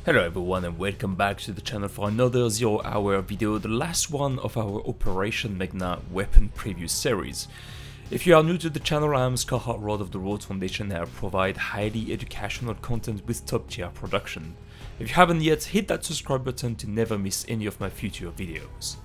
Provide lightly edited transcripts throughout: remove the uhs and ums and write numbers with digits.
Hello everyone and welcome back to the channel for another 0 hour video, the last one of our Operation Mehgna weapon preview series. If you are new to the channel, I am R.O.D.E of the R.O.D.E Foundation and I provide highly educational content with top tier production. If you haven't yet, hit that subscribe button to never miss any of my future videos.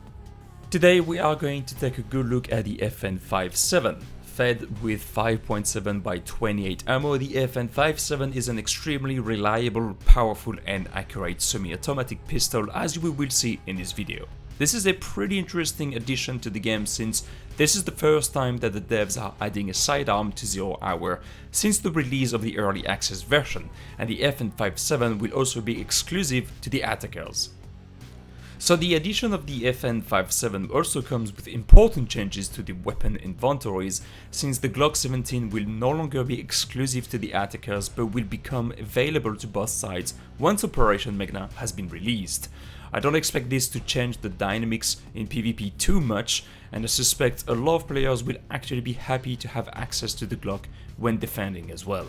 Today we are going to take a good look at the FN57. Fed with 5.7 by 28 ammo, the FN57 is an extremely reliable, powerful and accurate semi-automatic pistol, as you will see in this video. This is a pretty interesting addition to the game since this is the first time that the devs are adding a sidearm to 0 hour since the release of the early access version, and the FN57 will also be exclusive to the attackers. So the addition of the FN57 also comes with important changes to the weapon inventories, since the Glock 17 will no longer be exclusive to the attackers but will become available to both sides once Operation Mehgna has been released. I don't expect this to change the dynamics in PvP too much, and I suspect a lot of players will actually be happy to have access to the Glock when defending as well.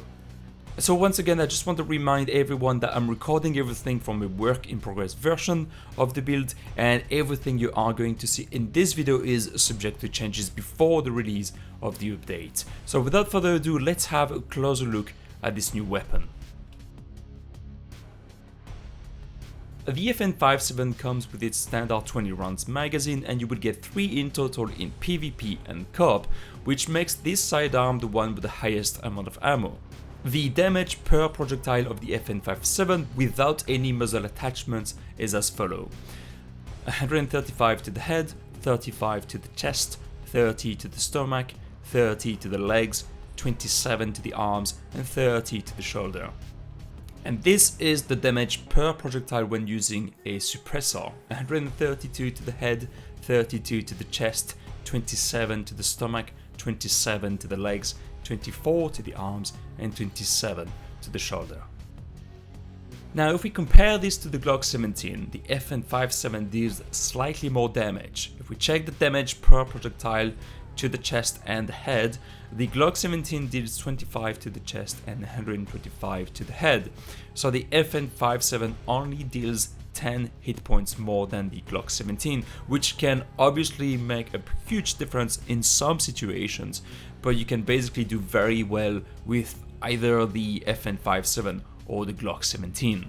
So once again, I just want to remind everyone that I'm recording everything from a work in progress version of the build, and everything you are going to see in this video is subject to changes before the release of the update. So without further ado, let's have a closer look at this new weapon. The FN57 comes with its standard 20 rounds magazine, and you will get 3 in total in PvP and co-op, which makes this sidearm the one with the highest amount of ammo. The damage per projectile of the FN57 without any muzzle attachments is as follows: 135 to the head, 35 to the chest, 30 to the stomach, 30 to the legs, 27 to the arms and 30 to the shoulder. And this is the damage per projectile when using a suppressor: 132 to the head, 32 to the chest, 27 to the stomach, 27 to the legs, 24 to the arms and 27 to the shoulder. Now if we compare this to the Glock 17, the FN57 deals slightly more damage. If we check the damage per projectile to the chest and the head, the Glock 17 deals 25 to the chest and 125 to the head. So the FN57 only deals 10 hit points more than the Glock 17, which can obviously make a huge difference in some situations, but you can basically do very well with either the FN57 or the Glock 17.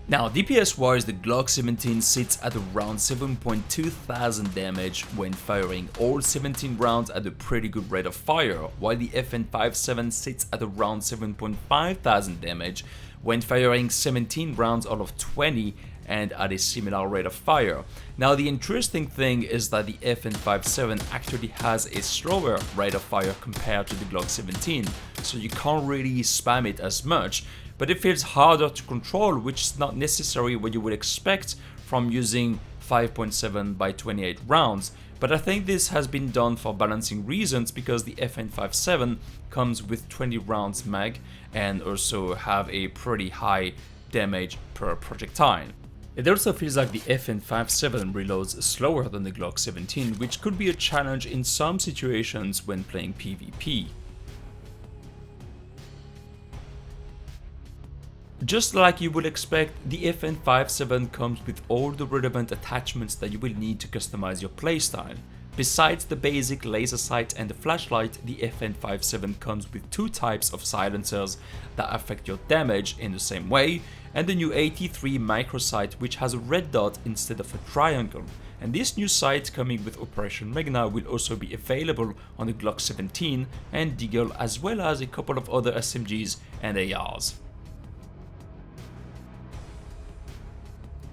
Now DPS wise, the Glock 17 sits at around 7.2 thousand damage when firing all 17 rounds at a pretty good rate of fire, while the FN57 sits at around 7.5 thousand damage when firing 17 rounds out of 20 and at a similar rate of fire. Now the interesting thing is that the FN57 actually has a slower rate of fire compared to the Glock 17, so you can't really spam it as much, but it feels harder to control, which is not necessarily what you would expect from using 5.7 by 28 rounds. But I think this has been done for balancing reasons, because the FN57 comes with 20 rounds mag and also have a pretty high damage per projectile. It also feels like the FN57 reloads slower than the Glock 17, which could be a challenge in some situations when playing PvP. Just like you would expect, the FN57 comes with all the relevant attachments that you will need to customize your playstyle. Besides the basic laser sight and the flashlight, the FN57 comes with 2 types of silencers that affect your damage in the same way, and the new 83 micro sight, which has a red dot instead of a triangle. And this new sight coming with Operation Mehgna will also be available on the Glock 17 and Deagle, as well as a couple of other SMGs and ARs.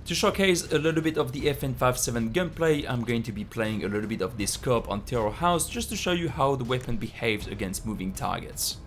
To showcase a little bit of the FN57 gunplay, I'm going to be playing a little bit of this co-op on Terror House just to show you how the weapon behaves against moving targets.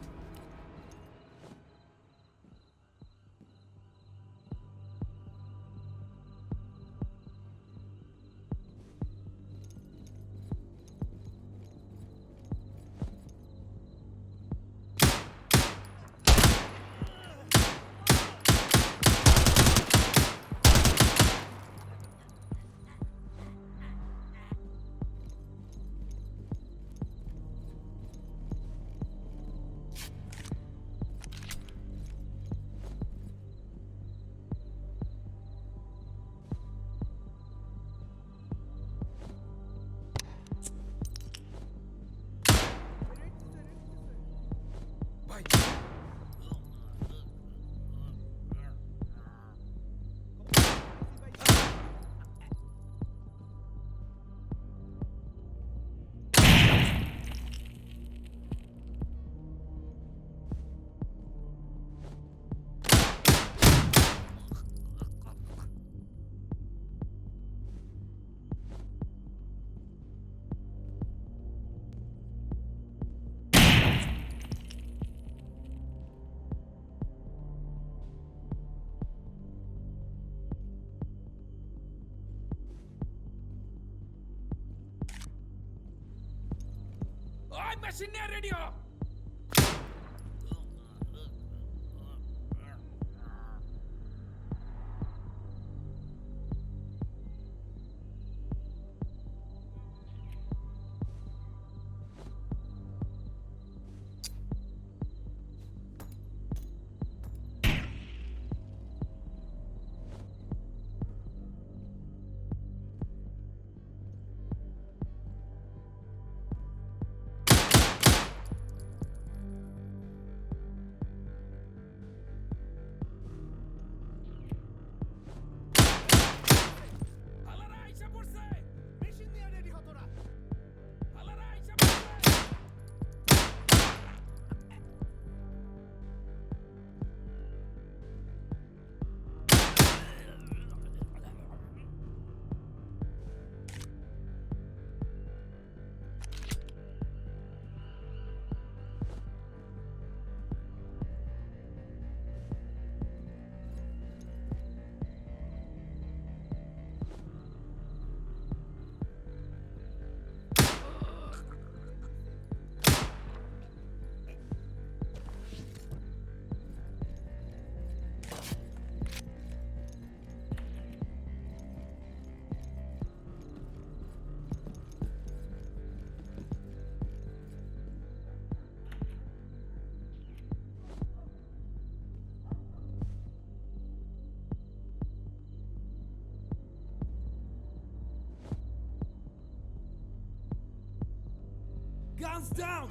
Guns down!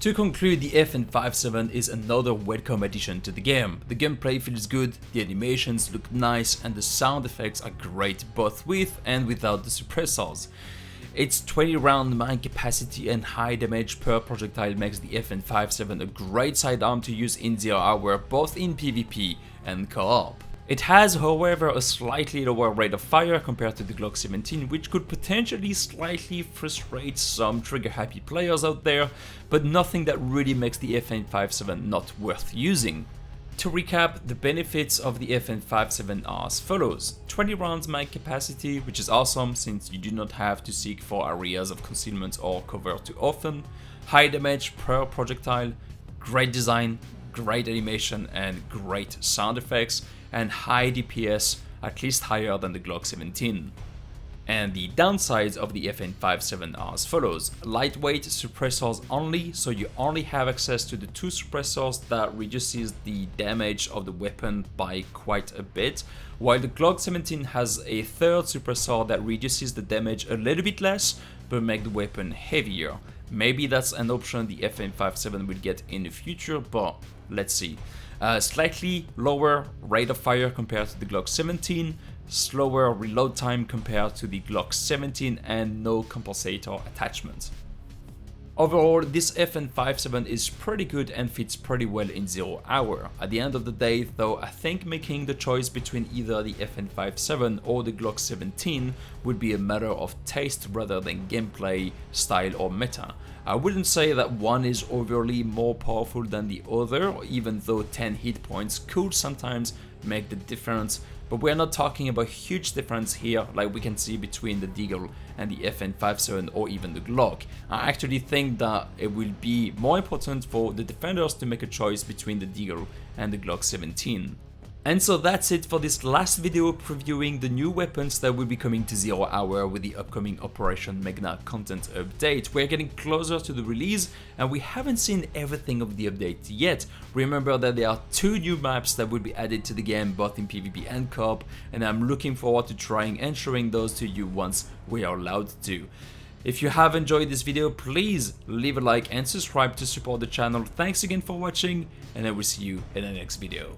To conclude, the FN57 is another welcome addition to the game. The gameplay feels good, the animations look nice, and the sound effects are great both with and without the suppressors. Its 20 round mag capacity and high damage per projectile makes the FN57 a great sidearm to use in 0 hour both in PvP and co-op. It has, however, a slightly lower rate of fire compared to the Glock 17, which could potentially slightly frustrate some trigger-happy players out there, but nothing that really makes the FN57 not worth using. To recap, the benefits of the FN57 are as follows: 20 rounds mag capacity, which is awesome since you do not have to seek for areas of concealment or cover too often, high damage per projectile, great design, great animation and great sound effects, and high DPS, at least higher than the Glock 17. And the downsides of the FN57 are as follows: lightweight suppressors only, so you only have access to the 2 suppressors that reduces the damage of the weapon by quite a bit, while the Glock 17 has a 3rd suppressor that reduces the damage a little bit less, but make the weapon heavier. Maybe that's an option the FN57 will get in the future, but let's see. Slightly lower rate of fire compared to the Glock 17, slower reload time compared to the Glock 17, and no compensator attachment. Overall, this FN57 is pretty good and fits pretty well in 0 hour. At the end of the day, though, I think making the choice between either the FN57 or the Glock 17 would be a matter of taste rather than gameplay, style or meta. I wouldn't say that one is overly more powerful than the other, even though 10 hit points could sometimes make the difference, but we're not talking about huge difference here like we can see between the Deagle and the FN57 or even the Glock. I actually think that it will be more important for the defenders to make a choice between the Deagle and the Glock 17. And so that's it for this last video previewing the new weapons that will be coming to 0 hour with the upcoming Operation Mehgna content update. We're getting closer to the release and we haven't seen everything of the update yet. Remember that there are 2 new maps that will be added to the game both in PvP and co-op, and I'm looking forward to trying and showing those to you once we are allowed to. If you have enjoyed this video, please leave a like and subscribe to support the channel. Thanks again for watching, and I will see you in the next video.